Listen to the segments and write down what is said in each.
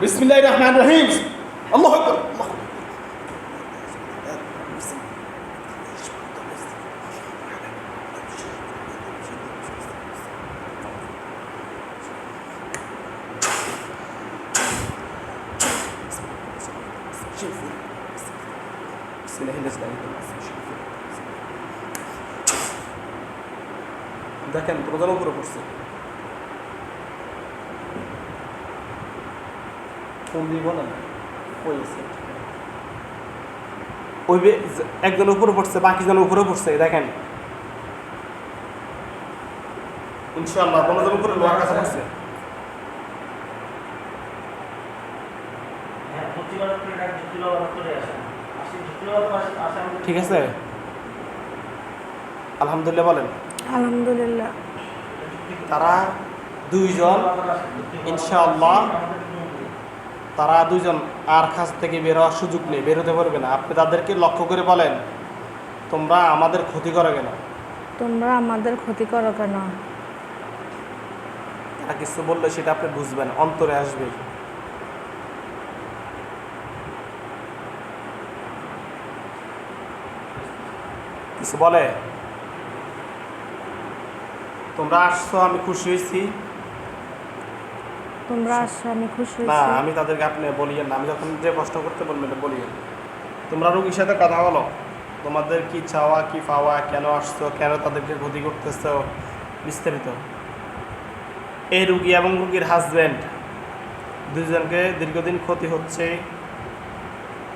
বিসমিল্লাহির রহমানির রহিম। আল্লাহু আকবার। দেখেন প্রধান উপরে পড়ছে, ফোন দিব না ওই একজন উপরে পড়ছে, বাকি জন উপরে পড়ছে। দেখেন ইনশাআল্লাহ কোনজন উপরে লোহার কাছে পড়ছে। ঠিক আছে, আলহামদুলিল্লাহ বলেন। আলহামদুলিল্লাহ। তারা দুইজন ইনশাআল্লাহ, তারা দুইজন আর কাছ থেকে বের হওয়ার সুযোগ নেই, বেরোতে পারবে না। আপনি তাদেরকে লক্ষ্য করে বলেন, তোমরা আমাদের ক্ষতি করো কেন? তোমরা আমাদের ক্ষতি করো কেন? তারা কিছু বললে সেটা আপনি বুঝবেন, অন্তরে আসবে। কিছু বলে, তোমরা আসছো আমি খুশি হয়েছি। তোমরা আসছো আমি খুশি না, হয়েছি। আমি তাদেরকে আপনি বলিয়েন না, আমি যখন যে প্রশ্ন করতে বলবেন এটা বলিয়েন। তোমরা রোগীর সাথে কথা বলো, তোমাদের কি চাওয়া কি পাওয়া, কেন আসছো, কেন তাদেরকে ক্ষতি করতেছ, বিস্তারিত। এই রুগী এবং রুগীর হাজব্যান্ড দুজনকে দীর্ঘদিন ক্ষতি হচ্ছে।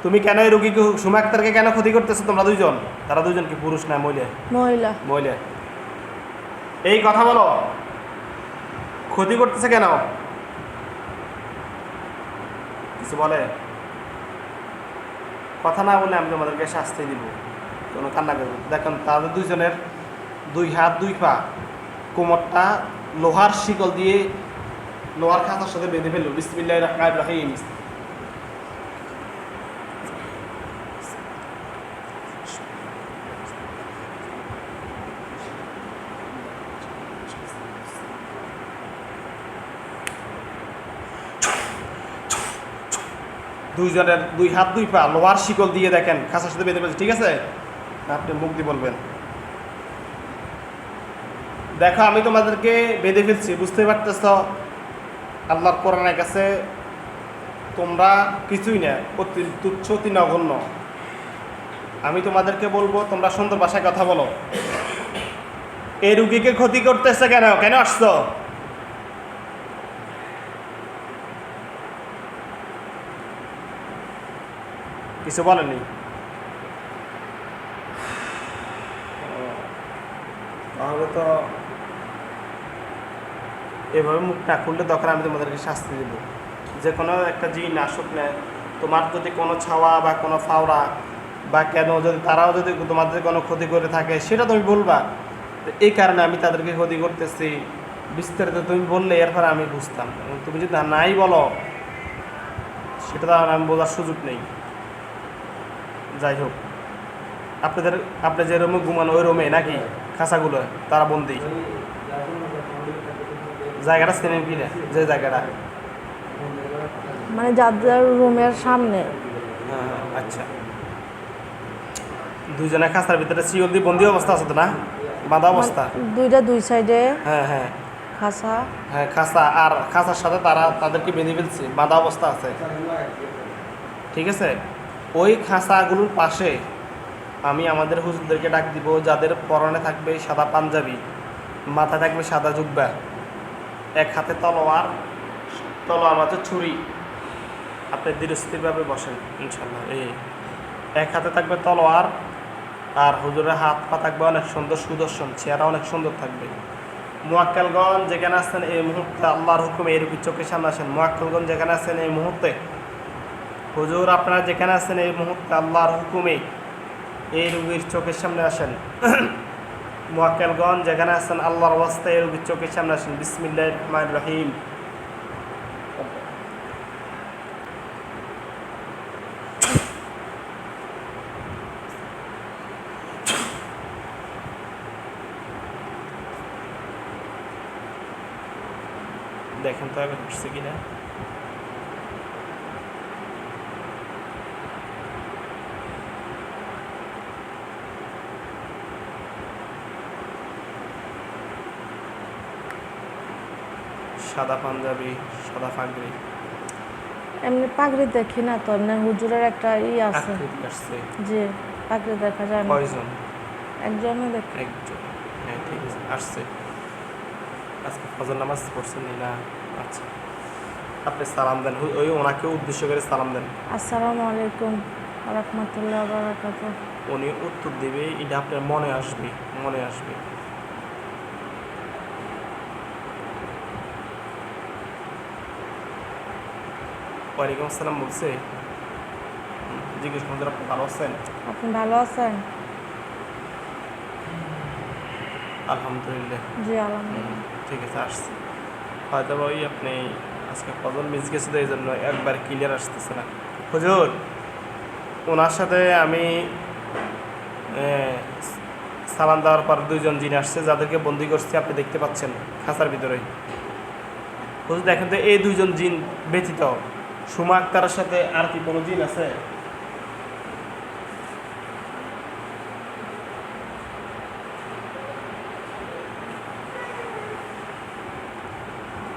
তুমি কেন এই রুগীকে, সুমা আক্তারকে কেন ক্ষতি করতেছো? তোমরা দুইজন, তারা দুইজন কি পুরুষ না মহিলা? মহিলা। মহিলা। এই কথা বলো, ক্ষতি করতেছে কেন? কিছু বলে? কথা না বলে আমি তোমাদেরকে শাস্তি দিব, কোনো কান্না করবো। দেখেন তাদের দুইজনের দুই হাত দুই পা, কোমরটা লোহার শিকল দিয়ে, লোহার খাতার সাথে বেঁধে ফেললো। বিসমিল্লাহির রহমানির রহিম। দুইজনের দুই হাত দুই পা লোহার শিকল দিয়ে দেখেন খাঁচার সাথে বেঁধে ফেলছে। ঠিক আছে, আপনি মুখ দিয়ে বলবেন, দেখো আমি তোমাদেরকে বেঁধে ফেলছি, বুঝতে পারতেছ? আল্লাহর কোরআনের কাছে তোমরা কিছুই না, অতি তুচ্ছ, অতি নগণ্য। আমি তোমাদেরকে বলবো, তোমরা সুন্দর ভাষায় কথা বলো। এই রুগীকে ক্ষতি করতেছে কেন? কেন আসছো? কিছু বলেনি। তাহলে তো এভাবে মুখ না খুললে তখন আমি তোমাদেরকে শাস্তি দেব। যে কোনো একটা জিন আসুক না, তোমার যদি কোনো ছাওয়া বা কোনো ফাওড়া বা কেন যদি তারাও যদি তোমাদের কোনো ক্ষতি করে থাকে সেটা তুমি বলবা, এই কারণে আমি তাদেরকে ক্ষতি করতেছি, বিস্তারিত তুমি বললে এরপরে আমি বুঝতাম। তুমি যদি নাই বলো সেটা তো আমি বোঝার সুযোগ নেই। যাই হোক, আপনি যে রুমে ঘুমান ওই রুমে নাকি খাঁচাগুলো তারা বন্দি? জায়গাটা চেনেন কি না? যে জায়গাটা মানে যাদের রুমের সামনে। হ্যাঁ, আচ্ছা। দুইজনে খাঁচার ভিতরে শিকল দিয়ে বন্দি অবস্থা আছে তো না? বাঁধা অবস্থা। দুইটা দুই সাইডে হ্যাঁ হ্যাঁ খাঁচা। হ্যাঁ, খাঁচা, আর খাঁচার সাথে তাদেরকে বেঁধে ফেলছে, বাঁধা অবস্থা আছে। ঠিক আছে, ওই খাঁচাগুলোর পাশে আমি আমাদের হুজুরদেরকে ডাক দিব, যাদের পরনে থাকবে সাদা পাঞ্জাবি, মাথায় থাকবে সাদা জুব্বা, এক হাতে তলোয়ার, তলোয়ার মাঝে ছুরি। আপনি ধীরস্থিরভাবে বসেন ইনশাল্লাহ। এক হাতে থাকবে তলোয়ার, আর হুজুরের হাত পা থাকবে অনেক সুন্দর সুদর্শন, চেহারা অনেক সুন্দর থাকবে। মুয়াক্কালগণ যেখানে আছেন এই মুহূর্তে, আল্লাহর হুকুমে এই রুগীর চোখের সামনে আসেন। মুয়াক্কালগণ যেখানে আছেন এই মুহূর্তে, হুজুর আপনারা যেখানে আছেন এই মুহূর্তে আল্লাহর হুকুমে এই রুগীর চোখের সামনে আসেন। মুয়াক্কালগণ যেখানে আছেন আল্লাহর ওয়াস্তে এই রুগীর চোখের সামনে আসেন। বিসমিল্লাহির রহমানির রহিম। দেখেন তো আগে উঠছে কিনা। সাদা পাঞ্জাবি, সাদা পাগড়ি, এমনি পাগড়ি দেখি না তো, এমনি হুজুরের একটা আছে আকৃতি আসছে। যে পাগড়ি দেখা যায় না। কয়জন? একজনও দেখি। একজন। হ্যাঁ ঠিক আছে, আসছে। আজকে ফজর নামাজ পড়ছেন না? আচ্ছা, আপনি সালাম দেন, ওই ওনাকে উদ্দেশ্য করে সালাম দেন। আসসালামু আলাইকুম ওয়া রাহমাতুল্লাহি ওয়া বারাকাতুহু। উনি উত্তর দেবে, এটা আপনার মনে আসবে, মনে আসবে। ওয়ালাইকুম আসসালাম বলছে। জিজ্ঞেস করুন, আপনি ভালো আছেন? আপনি ভালো আছেন? আলহামদুলিল্লাহ। জি আলহামদুলিল্লাহ। ঠিক আছে, আসছে। হয়তো বা ওই আপনি আজকে ফজর মিস গেছে তো এই জন্য একবার ক্লিয়ার আসতেছে না। হুজুর, ওনার সাথে আমি সালাম দেওয়ার পর দুইজন জিন আসছে, যাদেরকে বন্দি করছি, আপনি দেখতে পাচ্ছেন খাঁচার ভিতরেই। হুজুর দেখেন তো, এই দুইজন জিন ব্যতীত সুমা আক্তারের সাথে আর কি কোনো জিন আছে?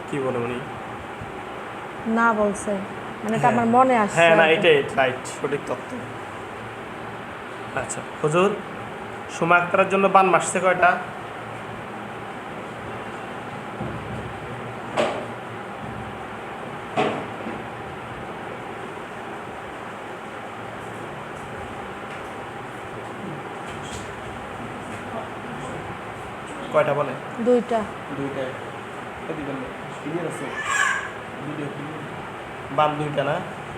কি বলে উনি? না বলছে, মানে এটা আমার মনে আসছে। হ্যাঁ, না আর কি। এটাই রাইট, সঠিক তথ্য। আচ্ছা হুজুর, সুমা আক্তারের জন্য বান মাসছে কয়টা? কয়টা বলে? দুইটা। দুইটা। ক্লিয়ার আছে? বান দুইটা না?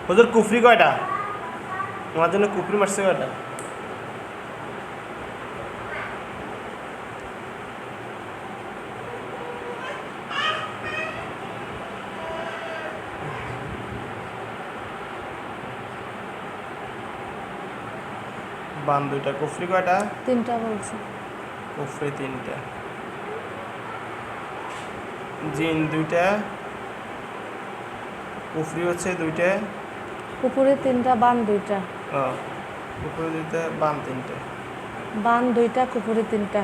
হুজুর কুফরি কয়টা? ওনার জন্য কুফরি মারছে কয়টা? বান দুইটা, কুফরি কয়টা? তিনটা বলছে। কুফরি তিনটা, জিন দুইটা, কুফরি হচ্ছে দুইটা, পুকুরে তিনটা, বান দুইটা। কুফরি দুইটা, বান তিনটা। বান দুইটা, কুকুরে তিনটা।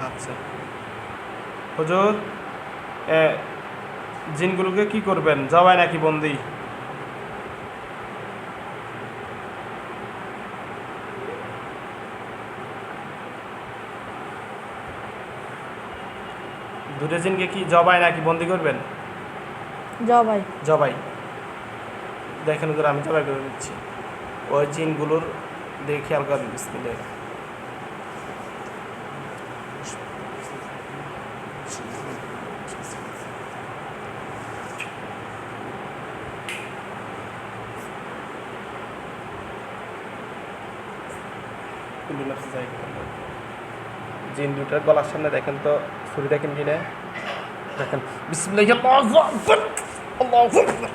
আচ্ছা হুজুর, জিনগুলোকে কি করবেন, জবাই নাকি বন্দি? দুটো জিনকে কি জবাই নাকি বন্দি করবেন? জবাই। জবাই। দেখেন হুজুর, আমি জবাই করে দিচ্ছি। ওই জিনগুলোর দিকে খেয়াল করেন। বিসমিল্লাহ। জিন দুটার গলার সামনে দেখেন তো, ছুরি দেখেন কিনা, দেখেন। বিসমিল্লাহ। আল্লাহু আকবার, আল্লাহু আকবার, আল্লাহু আকবার,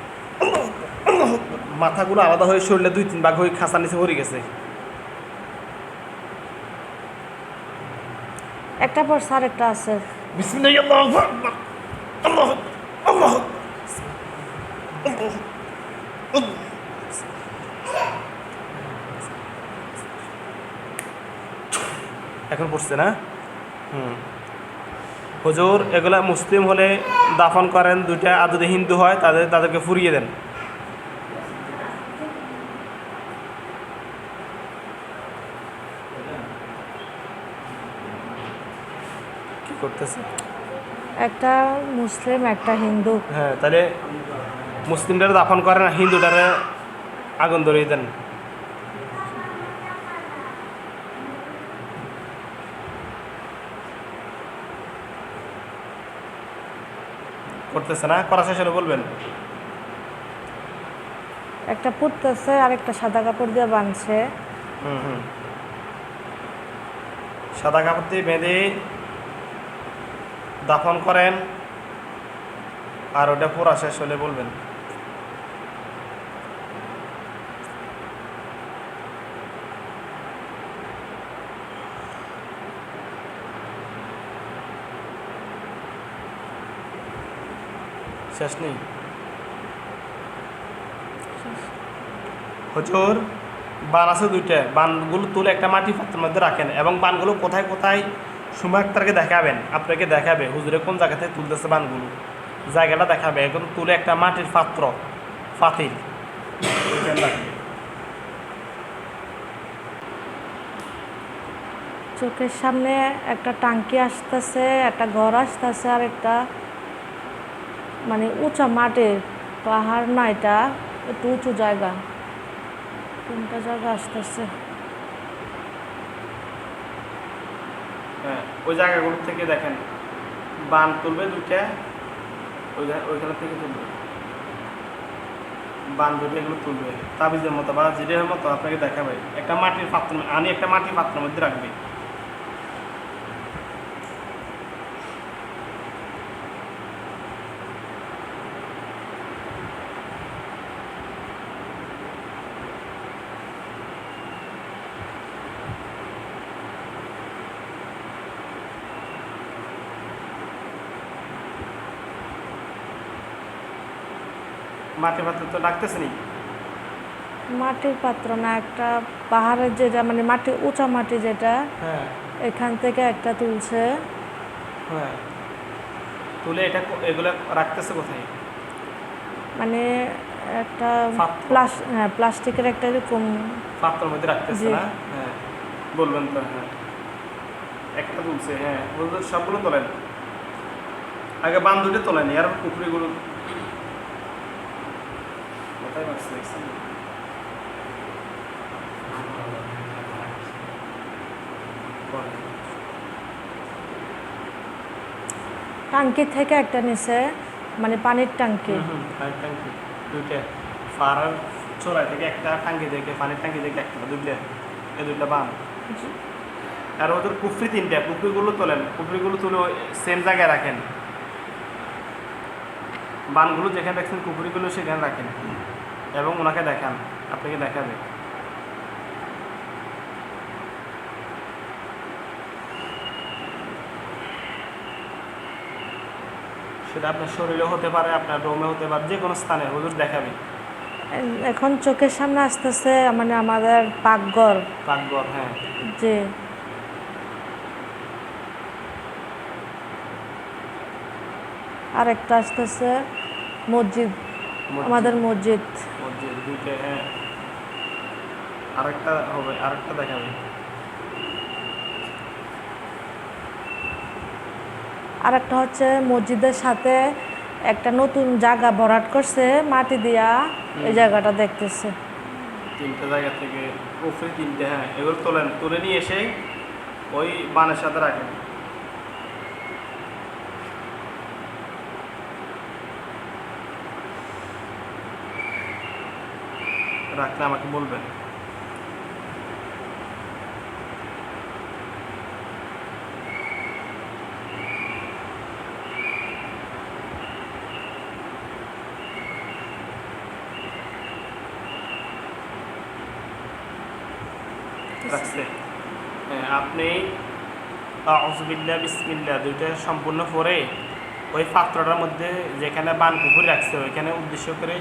আল্লাহু আকবার। মাথাগুলো আলাদা হয়ে শরীরে দুই তিন ভাগ হয়ে খাঁচার নিচে পড়ে গেছে। একটা পর স্যার একটা আছে। বিসমিল্লাহ। আল্লাহু আকবার, আল্লাহু আকবার, আল্লাহু আকবার, আল্লাহু আকবার। এখন পড়ছে না? হুজুর, এগুলা মুসলিম হলে দাফন করেন দুইটা, আর যদি হিন্দু হয় তাদেরকে ফুরিয়ে দেন। কি করতেছে? একটা মুসলিম, একটা হিন্দু। হ্যাঁ, তাহলে মুসলিমটারে দাফন করেন, আর হিন্দুটারে আগুন ধরিয়ে দেন। করতেছে না? করা শেষ হলে বলবেন। একটা পুততেছে আর একটা সাদা কাপড় দিয়ে বাঁধছে। সাদা কাপড় দিয়ে বেঁধে দাফন করেন, আর ওটা পুরা শেষ হলে বলবেন। শেষ নেই হুজুর। বান আছে দুইটা, বানগুলো তুলে একটা মাটি পাত্রের মধ্যে রাখেন, এবং বানগুলো কোথায় কোথায় সুমা আক্তারকে দেখাবেন, আপনাকে দেখাবে হুজুরে কোন জায়গা থেকে তুলতেছে বানগুলো। জায়গাটা দেখাবে। এখন তুলে একটা মাটির পাত্র, পাতিল ওইখানে রাখবে। চোখের সামনে একটা টাঙ্কি আসতেছে, একটা ঘর আসতেছে, আর একটা মানে উঁচা মাটির পাহাড় না, এটা একটু উঁচু জায়গা, কোনটা জায়গা আসতেছে। হ্যাঁ, ওই জায়গাগুলো থেকে দেখেন বান তুলবে দুইটা, ওইখানে থেকে তুলবে বান দুটো, এগুলো তুলবে তাবিজের মতো বা জিরের মতো আপনাকে দেখাবে। একটা মাটির পাত্র আনি, একটা মাটির পাত্রের মধ্যে রাখবে। মাটির পাত্র তো রাখতেছে নি, মাটির পাত্র না, একটা পাহাড়ের যেটা মানে মাটি, উঁচা মাটি যেটা, হ্যাঁ এখান থেকে একটা তুলছে। হ্যাঁ, তুলে এটা এগুলো রাখতেছে কোথায়? মানে একটা পাত্র। হ্যাঁ প্লাস্টিকের একটা এরকম। পাত্রের মধ্যে রাখতেছে জি। না? হ্যাঁ, বলবেন তো। হ্যাঁ, একটা তুলছে। হ্যাঁ, ওদের সবগুলো তোলেন, আগে বান দুটো তোলেন, আর পুকুরিগুলো কোথায় মারছে দেখছেন? টাঙ্কি থেকে একটা নিচে, মানে পানির টাঙ্কি। পানির ট্যাঙ্কি দুইটা, ফারার চোরাই থেকে একটা, টাঙ্কি থেকে পানির ট্যাঙ্কি থেকে একটা, দুইটা, এই দুইটা বান। আর ওদের পুকুরি তিনটা, পুকুরিগুলো তোলেন, পুকুরিগুলো তুলে সেম জায়গায় রাখেন। বানগুলো যেখানে রাখছেন পুকুরিগুলো সেখানে রাখেন এবং ওনাকে দেখান, আপনাকে দেখাবে। সেটা আপনার শরীরে হতে পারে, আপনার রোমে হতে পারে, যে কোনো স্থানে হুজুর দেখাবে। এখন চোখের সামনে আসতেছে মানে আমাদের পাকঘর। পাকঘর, হ্যাঁ। যে আর একটা আসতেছে মসজিদ, আমাদের মসজিদ। মসজিদ দুইটা, হ্যাঁ। আরেকটা হবে, আরেকটা দেখাবে। আর একটা হচ্ছে মসজিদের সাথে একটা নতুন জায়গা ভরাট করছে মাটি দিয়া, এই জায়গাটা দেখতেছে। তিনটা জায়গা থেকে উপরে তিনটে, হ্যাঁ। এগুলো তোলেন, তুলে নিয়ে এসে ওই বানের সাথে রাখেন। রাখলে আমাকে বলবেন। রাখছে, হ্যাঁ। আপনি আউযুবিল্লাহ বিসমিল্লাহ দুইটা সম্পূর্ণ পরে ওই পাত্রটার মধ্যে যেখানে বান পুকুর রাখছে ওইখানে উদ্দেশ্য করে,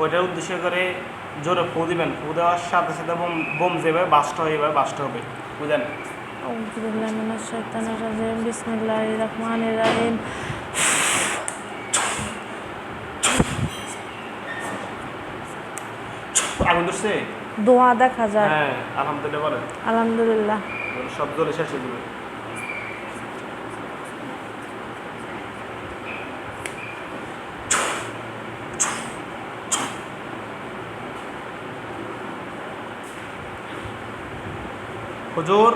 ওইটার উদ্দেশ্য করে জোরে ফু দিবেন। ফু দেওয়ার সাথে সাথে বোম যেভাবে বাস্ট হয়, এভাবে বাস্ট হবে, বুঝলেন? আউযু বিল্লাহি মিনাশ শাইতানির রাজিম, বিসমিল্লাহির রহমানির রহিম। আগুন ধরছে? দোয়া দেখা যায়। হ্যাঁ, আলহামদুলিল্লাহ বলেন। আলহামদুলিল্লাহ। সব জ্বলে শেষ হয়ে যাবে। হুজুর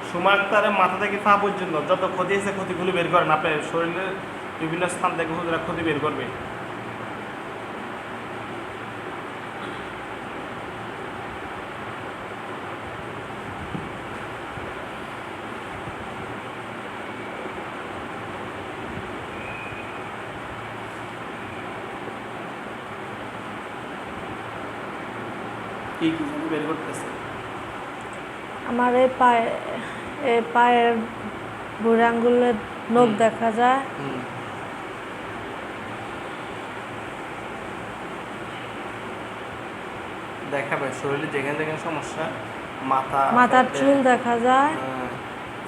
সুমা আক্তারের মাথা থেকে পা পর্যন্ত যত ক্ষতি আছে ক্ষতিগুলো বের করেন। আপনার শরীরের বিভিন্ন স্থান থেকে হুজুরা ক্ষতি বের করবে। কি কি বের করতেছে? আমার এই পায়ের বুড়ি আঙ্গুলের নখ দেখা যায়। দেখাবে শরীরে যেখানে যেখানে সমস্যা, মাথার চুল দেখা যায়।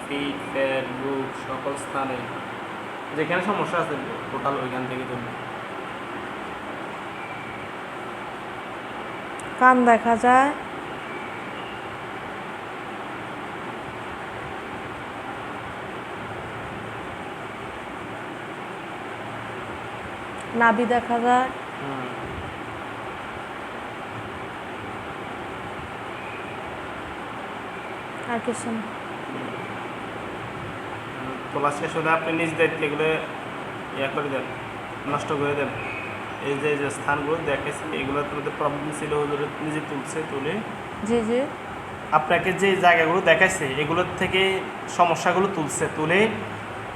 পিঠ, পেট, বুক সকল স্থানে যেখানে সমস্যা আছে টোটাল ওইখান থেকে তুলবে। কান দেখা যায়, নাভি দেখা যায়, আর কিছু না। তোলা শেষ হলে আপনি নিজ দায়িত্ব এগুলো ইয়া করে দেন, নষ্ট করে দেন। এই যে যে স্থানগুলো দেখেছি এগুলোর মধ্যে প্রবলেম ছিল, ওগুলো নিজে তুলছে, তুলে জি জি আপনাকে যে জায়গাগুলো দেখাইছে এগুলোর থেকে সমস্যাগুলো তুলছে, তুলে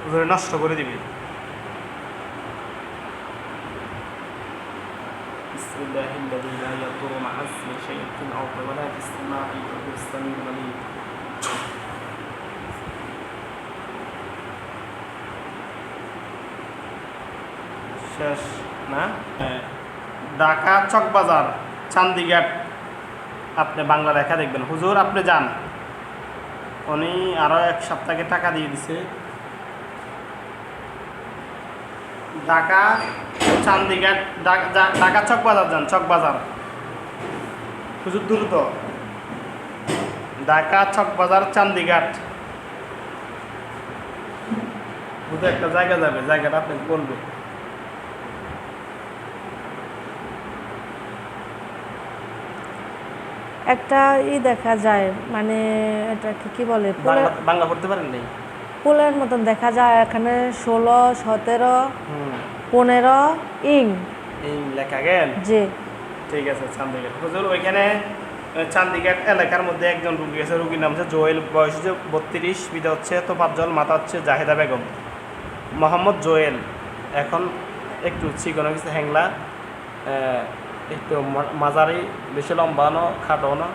ওগুলো নষ্ট করে দিবে। বিসমিল্লাহিল্লাযী লা ইয়াদুররু মা'a ইসমিহি শাই'উন ফিল আরদি ওয়া লা ফিস সামা'i ওয়া হুয়াস সামিউল আলীম। শেষ না? ঢাকা চকবাজার চান্দিঘাট আপনি বাংলা লেখা দেখবেন। হুজুর আপনি যান, উনি আরও এক সপ্তাহে টাকা দিয়ে দিছে। ঢাকা চান্দিঘাট, ঢাকা চকবাজার যান, চকবাজার হুজুর দ্রুত। ঢাকা চকবাজার চান্দিঘাট বুঝে একটা জায়গা যাবে, জায়গাটা আপনাকে বলবে। একটা দেখা যায়, মানে এটা কি বলে, বাংলা পড়তে পারেন নাই? পোলের মতন দেখা যায়। এখানে 16, 17, 15 ইং লেখা গেল। জি ঠিক আছে, চান্দিঘাট হুজুর ওইখানে চান্দিঘাট এলাকার মধ্যে একজন রুগী আছে, রুগীর নাম হচ্ছে জোয়েল, বয়স হচ্ছে 32, বিদা হচ্ছে তোফাজ্জল, মাতা হচ্ছে জাহেদা বেগম। মোহাম্মদ জোয়েল এখন একটু চিকনো কিছু হ্যাংলা, একটু মাঝারি, বেশি লম্বানো খাটোনো,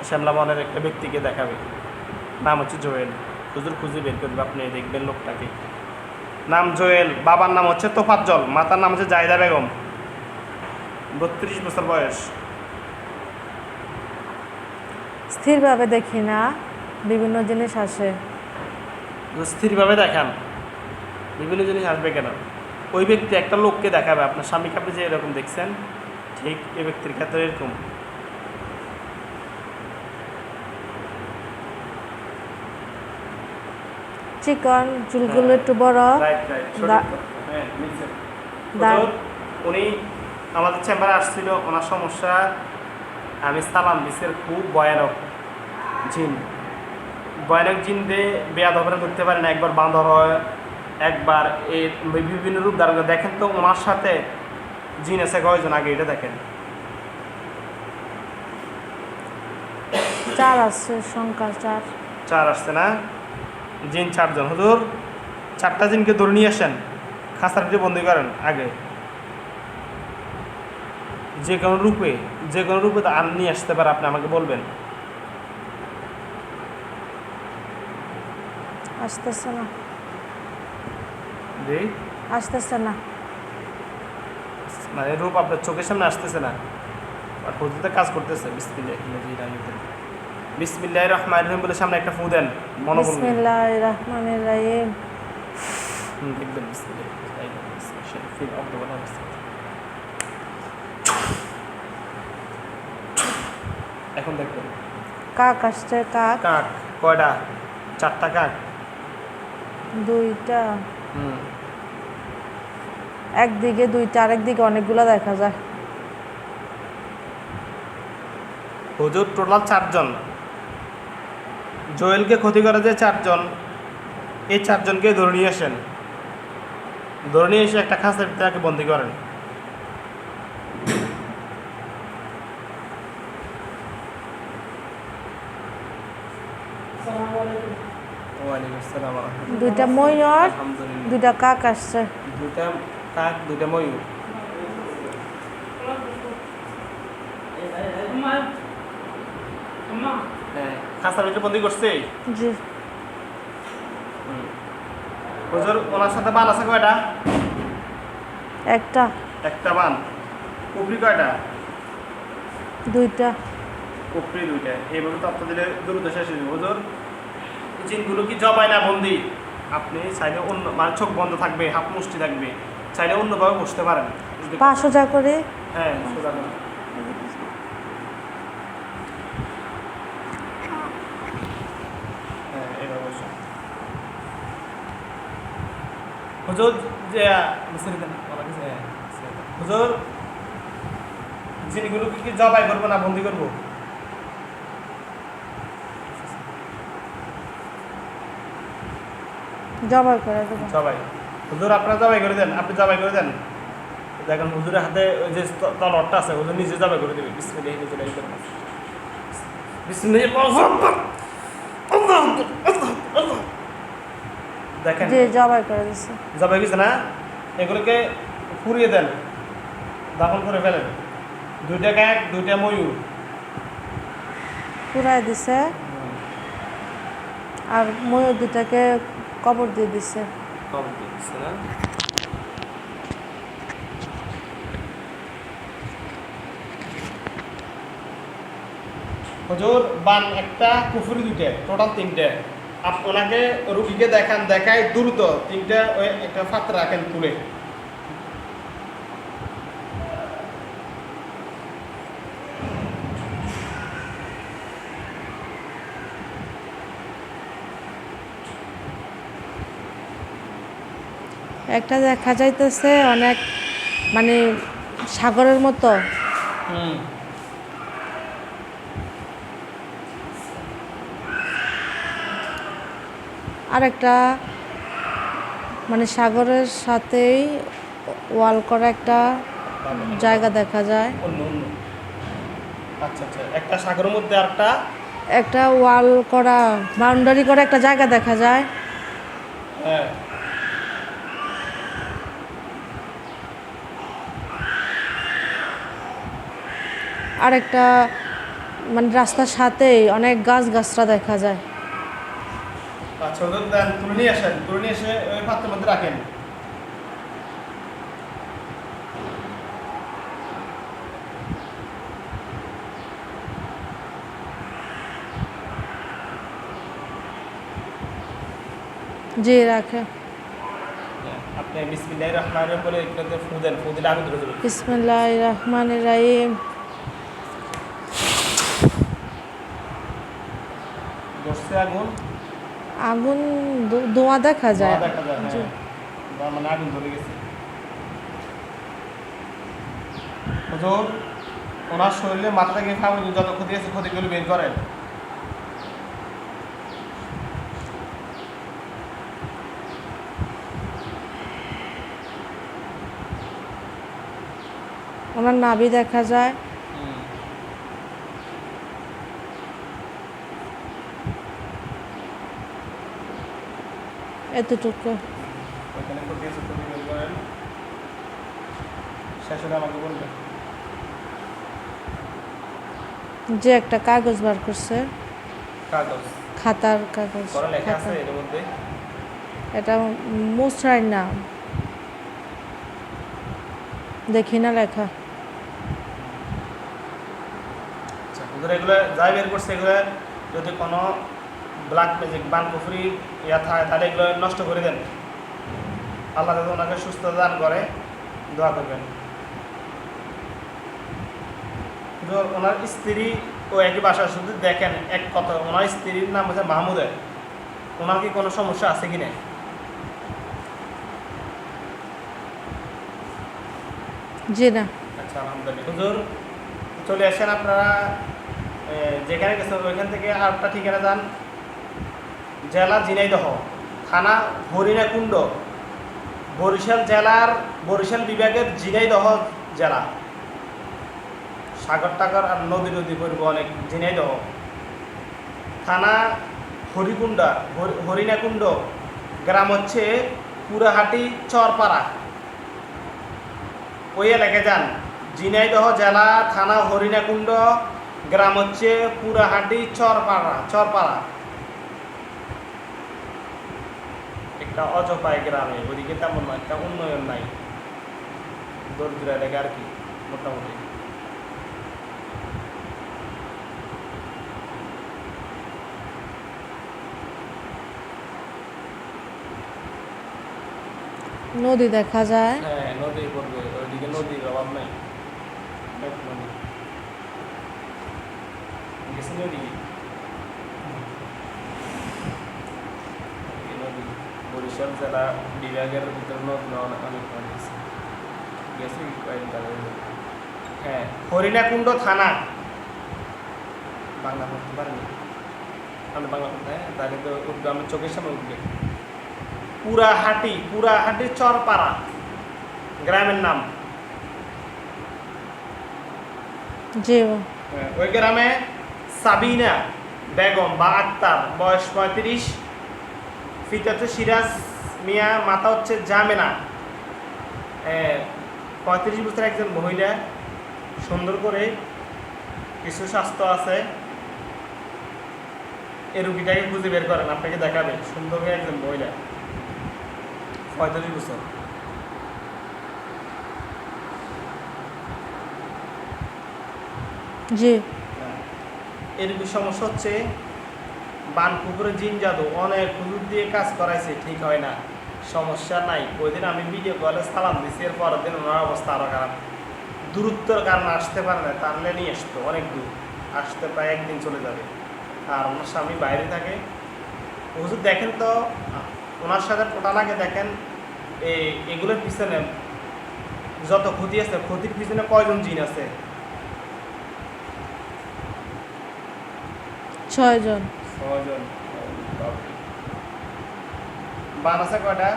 শ্যামলা মনের একটা ব্যক্তিকে দেখাবে। নাম হচ্ছে জোয়েল। হুজুর খুঁজে বের করবে, আপনি দেখবেন লোকটাকে। নাম জোয়েল, বাবার নাম হচ্ছে তোফাজ্জল, মাতার নাম হচ্ছে জাহিদা বেগম, 32 বছর বয়স। স্থিরভাবে দেখি না, বিভিন্ন জিনিস আসে। স্থিরভাবে দেখান, বিভিন্ন জিনিস আসবে কেন? ওই ব্যক্তি একটা লোককে দেখাবে, আপনার স্বামীকে আপনি যে এরকম দেখছেন ঠিক এই ব্যক্তির ক্ষেত্রে এরকম। চিকন, চুলগুলো একটু বড়, উনি আমাদের চেম্বারে আসছিল, ওনার সমস্যা আমি সালাম দিচ্ছি, খুব ভয়ানক জিন। ভয়ানক জিন দিয়ে বেয়াদবরা ধরতে পারে না, একবার বাঁধর হয়, একবার এই বিভিন্ন রূপ ধারণ করে। দেখেন তো ওনার সাথে জিন আছে কয়জন আগে এটা দেখেন। 4 আছে, সংখ্যা 4। 4 আসছে না? জিন 4 জন। হুজুর 4টা জিনকে ধরে নিয়ে আসেন, খাঁচার ভিতরে বন্দি করেন আগে। যে কোনো রূপে আর নিয়ে আসতে পারে, আপনি আমাকে বলবেন। আসতেছে না, জি আসতেছে না, মানে রূপ আপনার চোখের সামনে আসতেছে না, আর হুজুরতে কাজ করতেছে। বিসমিল্লাহির রহমানির রহিম বলে সামনে একটা ফু দেন, মনে বলবেন। বিসমিল্লাহির রহমানির রহিম। দেখবেন এখন দেখবেন কাক আসছে, কাক। কাক কয়টা? 4টা কাক। 2টা, একদিকে 2টা, আরেকদিকে অনেকগুলো দেখা যায়। হুজুর টোটাল 4 জন। জোয়েলকে ক্ষতি করে যে 4 জন, এই 4 জনকে ধরে নিয়ে আসেন, ধরে নিয়ে এসে একটা খাঁচার ভিতরে তাকে বন্দি করেন। ওয়ালাইকুম আসসালাম ওয়া রাহমাতুল্লাহ। 2টা ময়ূর, আলহামদুলিল্লাহ। 2টা কাক আসছে। 2টা কাক, 2টা ময়ূর। হ্যাঁ, খাঁচার ভিতরে বন্দি করছে। জি হুজুর ওনার সাথে বান আছে কয়টা? একটা বান। কুফরি কয়টা? 2টা। কুফরি 2টা। এইভাবে তথ্য দিলে দ্রুত শেষ হয়ে যাবে। হুজুর জিনগুলো কি জবাই না বন্দি? আপনি চাইলে অন্য মানে চোখ বন্ধ থাকবে, হাত মুষ্টি থাকবে, চাইলে অন্যভাবে বসতে পারেন। পা সোজা করে। হ্যাঁ সোজা করে। হ্যাঁ এভাবে বসুন। হুজুর যে হুজুর জিনিসগুলো কি জবাই করবো না বন্দি করবো? জবাই করে দেবো। জবাই। হুজুর আপনারা জবাই করে দেন, আপনি জবাই করে দেন। দেখেন হুজুরের হাতে ওই যে তলরটা আছে, হুজুর নিজে জবাই করে দেবে। বিসমিল্লাহির রহমানির রহিম। বিসমিল্লাহির রহমানির রহিম। দেখেন জি জবাই করে দিছে। জবাই গেছে না, এগুলোকে পুড়িয়ে দেন, দাফন করে ফেলেন। দুইটা কাক, দুইটা ময়ূর পুরাই দিছে আর ময়ূর দুটাকে কবর দিয়ে দিছে। কবর দিয়ে দিছে না। হুজুর বান একটা, কুফুরি দুইটা, টোটাল তিনটে। ওনাকে রুগীকে দেখান, দেখায় দ্রুত তিনটা ওই একটা ফাত রাখেন তুলে। একটা দেখা যাইতেছে অনেক মানে সাগরের মতো, আর একটা মানে সাগরের সাথেই ওয়াল করা একটা জায়গা দেখা যায়। অন্য অন্য। আচ্ছা আচ্ছা, একটা সাগরের মধ্যে আরেকটা। একটা ওয়াল করা বাউন্ডারি করা একটা জায়গা দেখা যায়। হ্যাঁ আর একটা মানে রাস্তার সাথেই অনেক গাছ গাছরা দেখা যায়। আচ্ছা ওদের দেন, তুলে নিয়ে আসেন, তুলে নিয়ে এসে ওই পাত্রের মধ্যে রাখেন। জি রাখে। আপনি বিসমিল্লাহির রহমানির রহিম বলে এগুলোতে ফু দেন, ফু দিলে আগুন ধরে যাবে। বিসমিল্লাহির রহমানির রহিম। ধরছে আগুন, আগুন ধোঁয়া দেখা যায়। ধোঁয়া দেখা যায়। জি। হ্যাঁ বা মানে আগুন ধরে গেছে। হুজুর ওনার শরীরে মাথা থেকে পা পর্যন্ত যত ক্ষতি আছে ক্ষতিগুলো বের করেন। ওনার নাভি দেখা যায়। এতটুকু। ওইখানে ক্ষতি আছে ক্ষতি বের করেন, শেষ হলে আমাকে বলবেন। যে একটা কাগজ বার করছে, কাগজ খাতার কাগজ। করা লেখা খাতা। আছে এর মধ্যে। এটা মুসরাই না, দেখি না লেখা। আচ্ছা হুজুর এগুলো যাই বের করছে, এগুলো যদি কোনো ব্ল্যাক ম্যাজিক বান কুফরি ইয়া থাকে তাহলে এগুলো নষ্ট করে দেন। আল্লাহ যাতে ওনাকে সুস্থতা দান করে, দোয়া করবেন। হুজুর ওনার স্ত্রী ও একই বাসা, শুধু দেখেন এক কথা, ওনার স্ত্রীর নাম হচ্ছে মাহমুদের। ওনার কি কোনো সমস্যা আছে কি না? জি না। আচ্ছা আলহামদুলিল্লাহ। হুজুর চলে আসেন আপনারা যেখানে গেছেন ওইখান থেকে আরেকটা ঠিকানা যান। জেলা ঝিনাইদহ, থানা হরিণাকুণ্ড, বরিশাল জেলার, বরিশাল বিভাগের ঝিনাইদহ জেলা। সাগর টাগর আর নদী নদী পড়ব অনেক। ঝিনাইদহ থানা হরিকুণ্ডা, হরিণাকুণ্ড, গ্রাম হচ্ছে পুরাহাটি চরপাড়া। ওই এলাকায় যান। ঝিনাইদহ জেলা, থানা হরিণাকুণ্ড, গ্রাম হচ্ছে পুরাহাটি চরপাড়া। চরপাড়া একটা অজপায় গ্রামে, ওদিকে তেমন একটা উন্নয়ন নাই, দরিদ্র এলাকা আর কি মোটামুটি। নদী দেখা যায়। হ্যাঁ নদী পড়বে, ওইদিকে নদীর অভাব নাই। এক নদী গেছে নদী, এই নদী বরিশাল জেলা বিভাগের ভিতরে নদী অনেক অনেক নদী আছে। গেছে কয়েকটা নদী। হ্যাঁ হরিণাকুণ্ড থানা, বাংলা পড়তে পারেনি আমি, বাংলা পড়তে হ্যাঁ তাহলে তো উঠবে, আমার চোখের সামনে উঠবে। পুরাহাটি চরপাড়া গ্রামের নাম। জি ওই গ্রামে সাবিনা বেগম বা আক্তার, বয়স 35, পিতা হচ্ছে সিরাজ মিয়া, মাতা হচ্ছে জামেনা, 35 বছর একজন মহিলা, সুন্দর করে কিছু স্বাস্থ্য আছে। এই রুগীটাকে খুঁজে বের করেন, আপনাকে দেখাবে। সুন্দর করে একজন মহিলা, 35 বছর। জি এর সমস্যা হচ্ছে বানপুকুরে জিন জাদু, অনেক হুজুর দিয়ে কাজ করাইছে, ঠিক হয় না। সমস্যা নাই, ওই দিন আমি ভিডিও কলে সালাম দিছি, এর পরের দিন ওনার অবস্থা আরও খারাপ। দূরত্বর কারণে আসতে পারে না, টানলে নিয়ে আসতো অনেক দূর, আসতে প্রায় একদিন চলে যাবে। আর ওনার স্বামী বাইরে থাকে। হুজুর দেখেন তো ওনার সাথে টোটাল আগে দেখেন এগুলোর পিছনে যত ক্ষতি আছে, ক্ষতির পিছনে কয়জন জিন আছে? 6 জন। 6 জন। বান আছে কয়টা?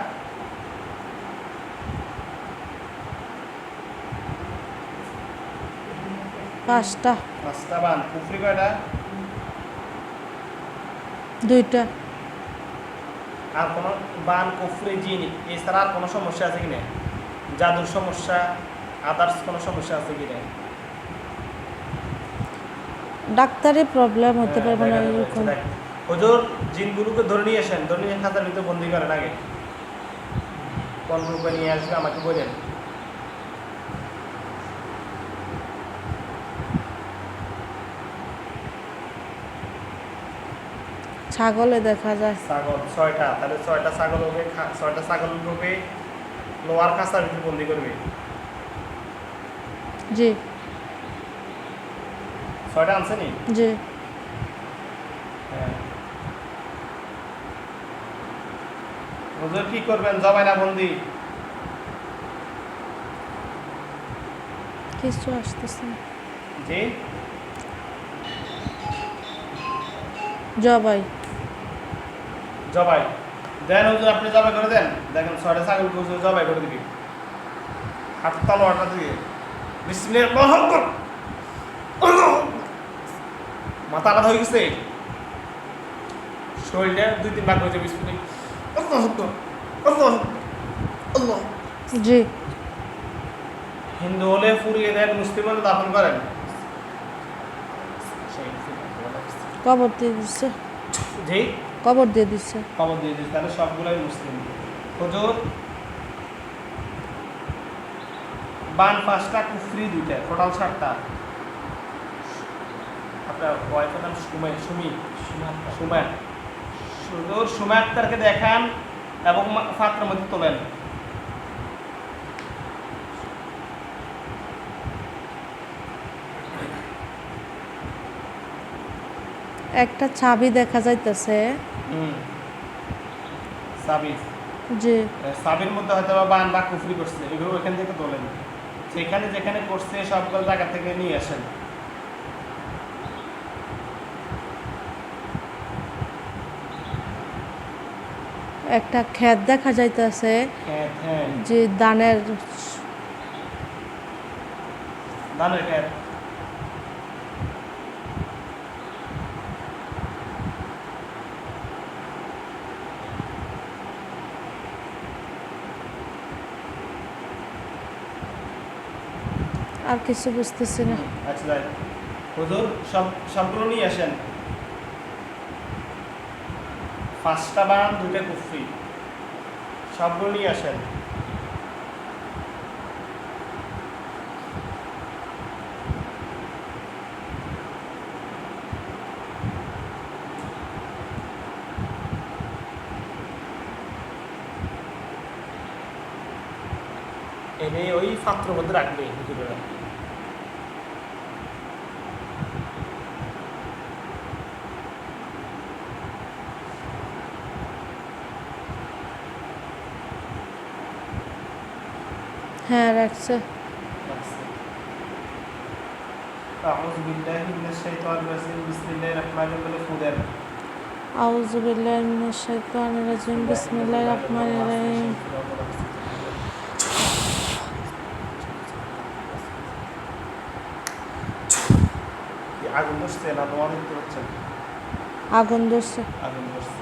5টা। 5টা বান। কুফরি কয়টা? 2টা। আর কোনো বান কুফরি জিন এছাড়া আর কোনো সমস্যা আছে কিনা? জাদুর সমস্যা, আদার্স কোনো সমস্যা আছে কিনা? ডাক্তারি প্রবলেম হতে পারে মানে এরকম। হুজুর জিনগুলোকে ধরে নিয়ে আসেন, ধরে নিয়ে খাতার ভিতরে বন্দি করেন আগে। কোন রূপে নিয়ে আসবে আমাকে বলেন। ছাগলে দেখা যায়। ছাগল 6টা, তাহলে 6টা ছাগল হবে, 6টা ছাগল হবে লোয়ার খাঁচার ভিতরে বন্দি করবে। জি 6টা আনছে নি? জি হ্যাঁ। হুজুর কি করবেন? জবাই না বন্দি? কিছু আসতেছে না। জি জবাই। জবাই দেন হুজুর, আপনি জবাই করে দেন। দেখেন 6টা ছাগল হুজুর জবাই করে দিবি, হাত তলোয়ারটা দিয়ে। বিসমিল্লাহ, আল্লাহু আকবার, আল্লাহু আকবার। মাথা আলাদা হয়ে গেছে, শরীরে 2-3 ভাগ হয়েছে। বিসমিল্লাহ, আল্লাহু আকবার, আল্লাহু আকবার, আল্লাহ। জি হিন্দু হলে পুড়িয়ে দেন, মুসলিম হলে দাফন করেন। কবর দিয়ে দিচ্ছে। জি কবর দিয়ে দিচ্ছে। খবর দিয়ে দিচ্ছি, তাহলে সবগুলোই মুসলিম। হুজুর বান 5টা, কুফরি 2টা, টোটাল 7টা। আপনার ওয়াইফের নাম সুমি। হুজুর সুমা আক্তারকে দেখান এবং পাত্রের মধ্যে তোলেন। একটা চাবি দেখা যাইতেছে। সাবি, জি সাবির মধ্যে হয়তো বা বান বা কুফরি করছে, এগুলো ওইখান থেকে তোলেন। সেখানে যেখানে করছে সবগুলো জায়গা থেকে নিয়ে আসেন। একটা ক্ষেত দেখা যাইতেছে, হ্যাঁ হ্যাঁ, যে ধানের। ধানের ক্ষেত। আর কিছু বুঝতেছি না। আচ্ছা যাই, হুজুর সবগুলো নিয়ে আসেন। 5টা বান, 2টা কুফরি, সবগুলো নিয়ে আসেন। পাত্রের মধ্যে রাখবে হুজুরেরা। হ্যাঁ রাখছে। أعوذ بالله من الشيطان الرجيم بسم الله الرحمن الرحيم ফুদেন আউযু বিল্লাহি মিনাশ শাইতানির রাজিম বিসমিল্লাহির রহমানির রহিম। আগুন ধরছে না তোমার দেখতে পাচ্ছেন? আগুন ধরছে। আগুন ধরছে।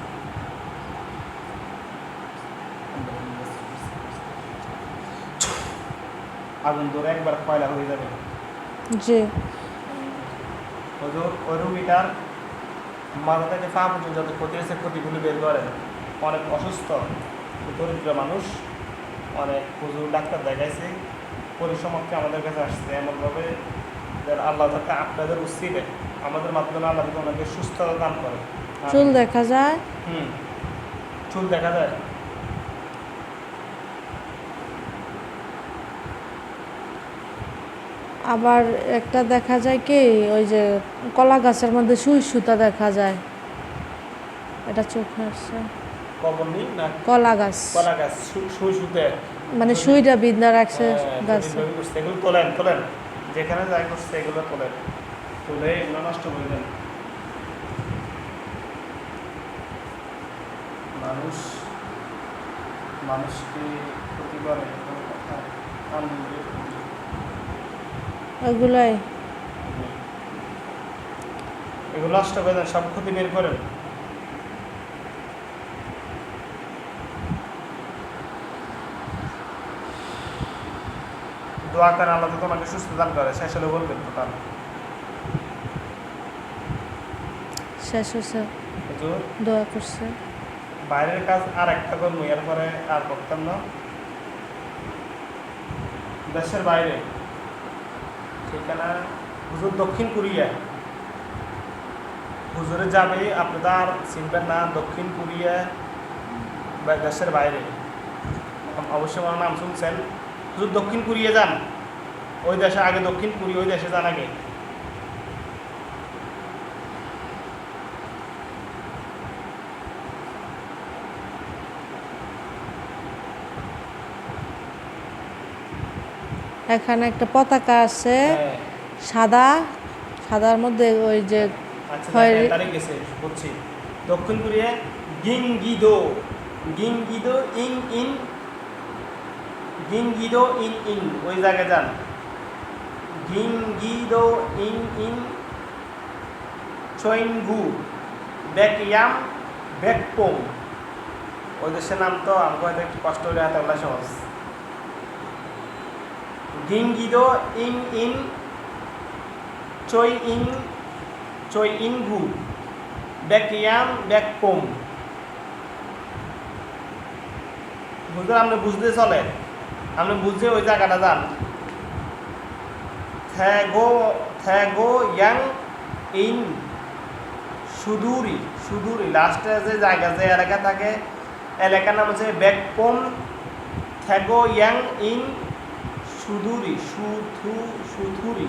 আগুন ধরে একবার কয়লা হয়ে যাবে। জি। হুজুর ওই রুগীটার মাথা থেকে পা পর্যন্ত যত ক্ষতি হয়েছে ক্ষতিগুলি বের করেন। অনেক অসুস্থ দরিদ্র মানুষ, অনেক হুজুর ডাক্তার দেখাইছে, পরিসমাপ্তি আমাদের কাছে আসছে এমনভাবে যেন আল্লাহ তাকে আপনাদের উৎসিলে আমাদের মাধ্যমে আল্লাহ তাকে ওনাকে সুস্থতা দান করে। চুল দেখা যায়? চুল দেখা যায়। আবার একটা দেখা যায় কি ওই যে কলা গাছের মধ্যে সুই সুতা দেখা যায়, এটা চোখে আসছে। কবনি না কলা গাছ, কলা গাছ সুই সুতে মানে সুইটা বিন্দা রাখছে গাছ। এগুলো তোলেন তোলেন, যেখানে যাই করছে এগুলো তোলেন, তুলে এগুলো নষ্ট করে দেন। মানুষ মানুষকে ক্ষতি করে ওইগুলাই এগুলো নষ্ট করে দেন, সব ক্ষতি বের করেন। দোয়া করেন আল্লাহ তো তোমাকে সুস্থ দান করে। শেষ হলে বলবেন টোটাল শেষ হয়েছে, হুজুর দোয়া করছে। বাইরের কাজ আর একটা করবো, এরপরে আর করতাম না। দেশের বাইরে ঠিকানা হুজুর দক্ষিণ কোরিয়া। হুজুরে যাবে, আপনি তো আর চিনবেন না। দক্ষিণ কোরিয়া বা দেশের বাইরে, অবশ্যই আমার নাম শুনছেন। হুজুর দক্ষিণ কোরিয়া যান, ওই দেশে আগে দক্ষিণ কোরিয়া, ওই দেশে যান আগে। এখানে একটা পতাকা আছে, সাদা, সাদার মধ্যে ওই যে আচ্ছা খয়েরি। তারিখ গেছে বলছি। দক্ষিণ কোরিয়া গিংগিদো, গিংগিদো ইং ইন, গিংগিদো ইন ইন, ওই জায়গায় যান। গিংগিদো ইন ইন চৈনগু ব্যাকয়াম ব্যাকপোম। ওই দেশের নাম তো আমাকে হয়তো একটু কষ্ট হলে হাতে ওলা সহজ। গিংগিদো ইং ইন চৈ ইনগু ব্যাকয়াম ব্যাকপোম। বুঝতে আপনি বুঝতে চলে, আপনি বুঝতে ওই জায়গাটা যান। থ্যাগো ইয়াং ইন সুদূরি, সুদূরি লাস্টে যে জায়গা যে এলাকা থাকে, এলাকার নাম হচ্ছে ব্যাকপোম। থ্যাগো ইয়াং ইন সুদূরি, সুথুরি।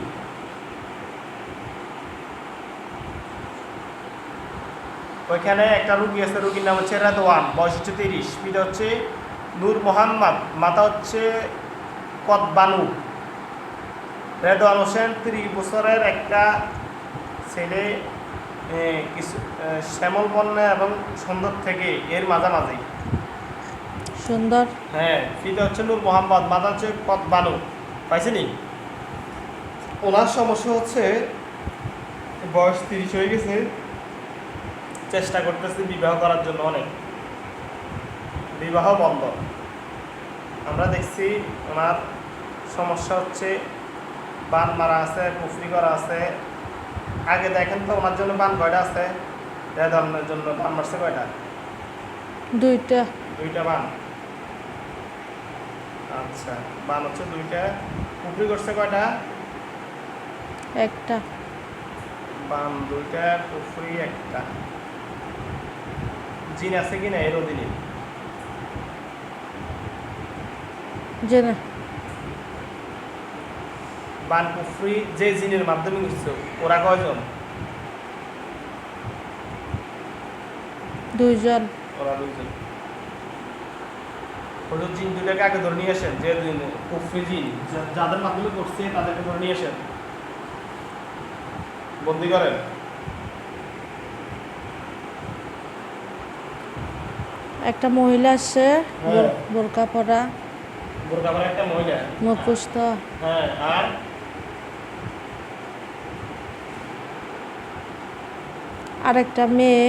ওইখানে একটা রুগী আছে, রুগীর নাম হচ্ছে রেদওয়ান, বয়স হচ্ছে 30, পিতা হচ্ছে নূর মোহাম্মদ, মাতা হচ্ছে কতবানু। রেদওয়ান হোসেন 30 বছরের একটা ছেলে, কিছু শ্যামল বর্ণ এবং সুন্দর থেকে এর মাঝামাঝি সুন্দর। হ্যাঁ, পিতা হচ্ছে নূর মোহাম্মদ, মাতা হচ্ছে কতবানু। পাইছেনি? ওনার সমস্যা হচ্ছে বয়স 30 হয়ে গেছে, চেষ্টা করতেছে বিবাহ করার জন্য, অনেক বিবাহ বন্ধ। আমরা দেখছি ওনার সমস্যা হচ্ছে বান মারা আছে, কুফরি করা আছে। আগে দেখেন তো ওনার জন্য বান কয়টা আছে? রেদওয়ানের জন্য বান মারছে কয়টা? দুইটা বান। আচ্ছা, বান হচ্ছে 2টা। কুফরি করছে কয়টা? একটা। বান 2টা, কুফরি 1টা। জিন আছে কিনা এর অধীনে? যে না, বান কুফরি যে জিনের মাধ্যমে গেছে ওরা কয়জন? দুইজন। ওরা দুইজন। হুজুর জিন দুইটাকে আগে ধরে নিয়ে আসেন, যে কুফরি জিন যাদের মাধ্যমে করছে তাদেরকে ধরে নিয়ে আসেন, বন্দি করেন। একটা মহিলা আসছে, হ্যাঁ। বোরকা পরা, বোরকা পরা একটা মহিলা। মুখোশ তো। হ্যাঁ, আর একটা মেয়ে।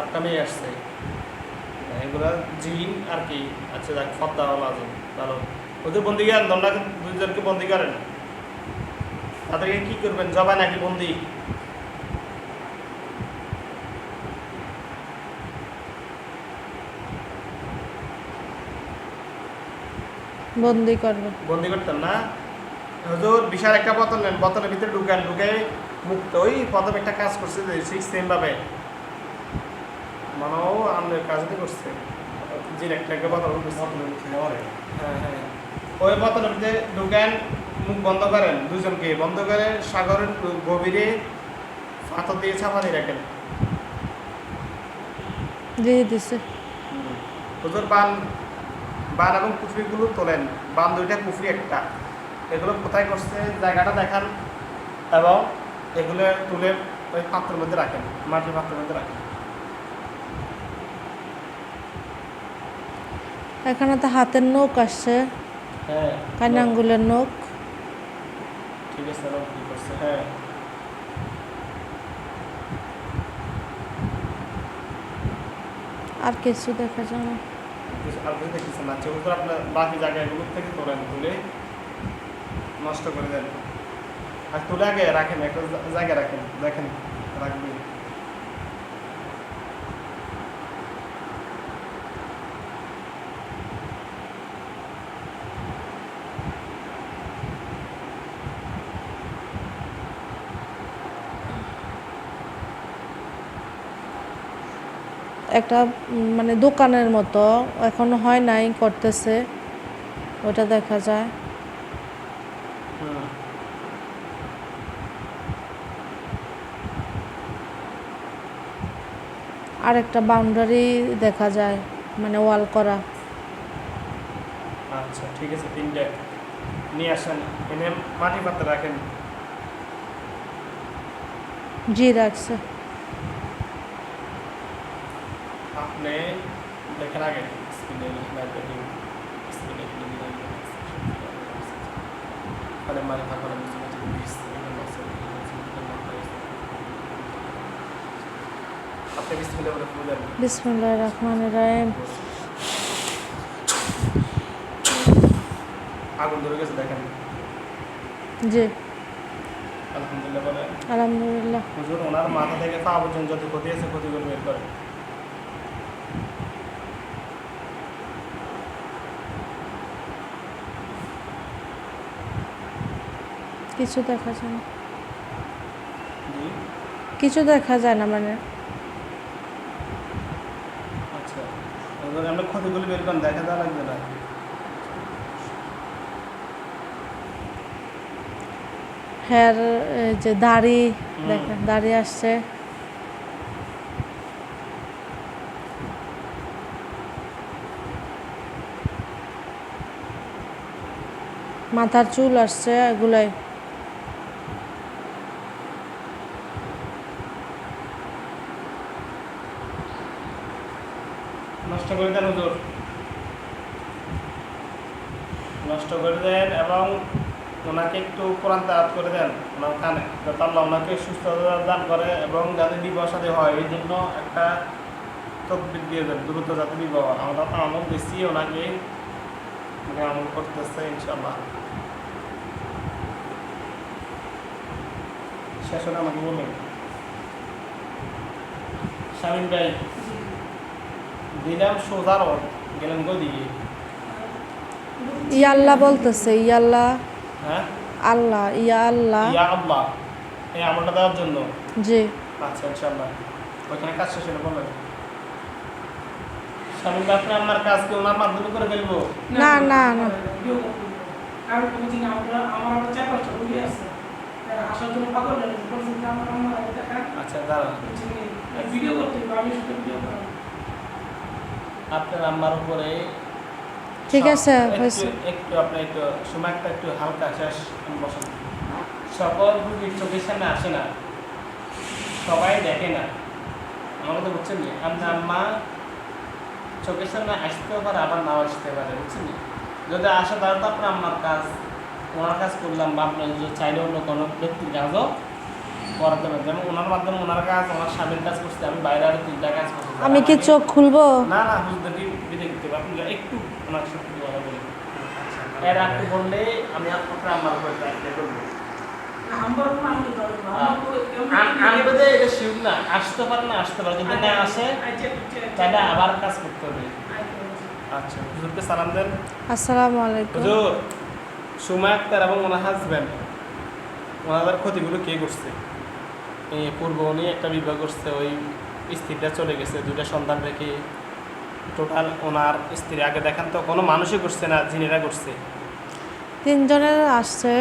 একটা মেয়ে আসছে। এগুলা জিন আর কি। আচ্ছা যাক, ফদ্দা লাজম ভালো। ওদের বন্দি করেন, তোমরা দুইজনকে বন্দি করেন। তাদেরকে কি করবেন, জবাই নাকি বন্দি? বন্দি করবে। বন্দি করতেন না? হুজুর বিশাল একটা বোতল নেন, বোতলের ভিতরে ঢুকে মুক্ত ওই প্রথম একটা কাজ করছে যে ঠিক সেম ভাবে মানো আমাদের কাজটি করছে। জিন একটা বোতল হ্যাঁ হ্যাঁ, ওই বোতলের ভিতরে ঢুকেন, মুখ বন্ধ করেন, দুজনকে বন্ধ করে সাগরের গভীরে পাথর দিয়ে চাপা দিয়ে রাখেন। দিয়ে দিছে। হুজুর বান বান এবং পুফরিগুলো তোলেন। বান দুইটা, পুফরি একটা। এগুলো কোথায় করছে জায়গাটা দেখান এবং এগুলো তুলে ওই পাত্রের মধ্যে রাখেন, মাটির পাত্রের মধ্যে রাখেন। এখানে তো হাতের নখ আসছে, হ্যাঁ, কানে আঙ্গুলের নখ। ঠিক আছে, কি করছে? হ্যাঁ, আর কিছু দেখা যায় না। আর কিছু দেখতেছেন না? যেহেতু আপনার বাকি জায়গাগুলো থেকে তোলেন, তুলে নষ্ট করে দেন। আর তুলে আগে রাখেন, একটা জায়গায় রাখেন, দেখেন রাখবেন। একটা মানে দোকানের মতো এখনো হয় নাই, করতেছে, ওটা দেখা যায়। আর একটা বাউন্ডারি দেখা যায়, মানে ওয়াল করা। আচ্ছা ঠিক আছে, তিনটে নিয়ে আসেন, এনে মাটি পাত্রে রাখেন। জি রাখছে। আপনি দেখেন আগে স্ক্রিনে আপনি বিসমিল্লাহ বলে বলেন। বিসমিল্লাহির রহমানির রহিম। আগুন ধরে গেছে দেখেন। জি আলহামদুলিল্লাহ বলেন। আলহামদুলিল্লাহ। হুজুর ওনার মাথা থেকে পা পর্যন্ত যত ক্ষতি আছে ক্ষতিগুলো বের করেন। কিছু দেখা যায় না, জি কিছু দেখা যায় না মানে। আচ্ছা, এবার আমরা ক্ষতিগুলো বের করেন, দেখা দেওয়া লাগবে না। হেয়ার যে দাড়ি, দেখেন দাড়ি আসছে। মাথার চুল আসছে এগুলাই। নষ্ট করে দেন হুজুর, নষ্ট করে দেন এবং ওনাকে একটু কোরআন তেলাওয়াত করে দেন ওনার কানে, যাতে আল্লাহ ওনাকে সুস্থতা দান করে এবং যাতে বিবাহ শাদী হয় এই জন্য একটা তকবির দিয়ে দেন, দ্রুত যাতে বিবাহ। আমরা তো আমল দিচ্ছি ওনাকে, মানে আমল করতেছে ইনশাল্লাহ। শেষ হলে আমাকে বলবেন। শামীম ভাই দিলাম সোজা রড, গেলেন গো দিয়ে। ইয়াল্লাহ বলতেছে, ইয়াল্লাহ। হ্যাঁ, আল্লাহ, ইয়া আল্লাহ। ইয়া আল্লাহ, এই আমলটা দেওয়ার জন্য। জি আচ্ছা ইনশাল্লাহ, ওইখানে কাজ শেষ হলে বলবেন। স্বামী আপনি আপনার কাজ কি ওনার মাধ্যমে করে ফেলবো? না না না, আমি বুঝি না, আমার 4-5টা রুগী আছে, তারা আসার জন্য পাগল হয়ে গেছে, বলছে যে আমার আম্মা দেখান, আচ্ছা দাঁড়ান, ভিডিও করতে হবে, আমি শুধু ভিডিও করাবো। আপনার আম্মার উপরে ঠিক আছে, একটু হয়েছে। একটু আপনি একটু সময়টা একটু হালকা শেষ বসেন। সকল রুগীর চোখের সামনে আসে না, সবাই দেখে না, আমাকে তো বুঝছেন নি? আপনার আম্মা চোখের সামনে আসতেও পারে, আবার নাও আসতে পারে, বুঝছেন নি? যদি আসে তাহলে তো আপনার আম্মার কাজ, ওনার কাজ করলাম, বা আপনার যদি চাইলে অন্য কোনো ব্যক্তির কাজও করাতে পারে। যেমন ওনার মাধ্যমে ওনার কাজ, ওনার স্বামীর কাজ করতে, আমি বাইরে আরো 3টা কাজ করতে। আমি কি চোখ খুলবো? না না, হুজুরদেরকে বিদায় করতে হবে। আপনি একটু ওনার সাথে কথা বলেন, এর একটু বললে আমি আপনার আম্মার উপরে দায়িত্ব করবো। আমার কোনো আমি ধরবো না, আমার তো আমি বোধহয় এটা শিউর না, আসতে পারে না, আসতে পারে, যদি না আসে তাহলে আবার কাজ করতে হবে। আচ্ছা, হুজুরকে সালাম দেন। আসসালামু আলাইকুম। হুজুর, সুমা আক্তার এবং ওনার হাজব্যান্ড, ওনাদের ক্ষতিগুলো কে করছে? এই পূর্ব উনি একটা বিবাহ করছে, ওই স্ত্রীটা চলে গেছে, 2টা সন্তান রেখে। টোটাল ওনার স্ত্রী আগে দেখান তো কোনো মানুষই করছে না, জিনেরা করছে। 3 জনের আসছে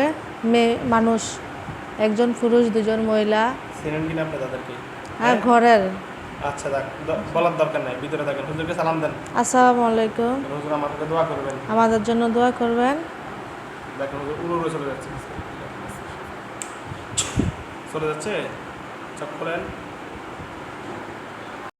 মেয়ে মানুষ, 1জন পুরুষ 2জন মহিলা, চিনেন কিনা আপনি তাদেরকে? আর ঘরের। আচ্ছা, বলার দরকার নাই, ভিতরে থাকেন। হুজুরকে সালাম দেন। আসসালামু আলাইকুম। হুজুর আমাদেরকে দোয়া করবেন। আমাদের জন্য দোয়া করবেন। দেখেন হুজুর উড়ে চলে যাচ্ছে, চলে যাচ্ছে, চোখ খোলেন।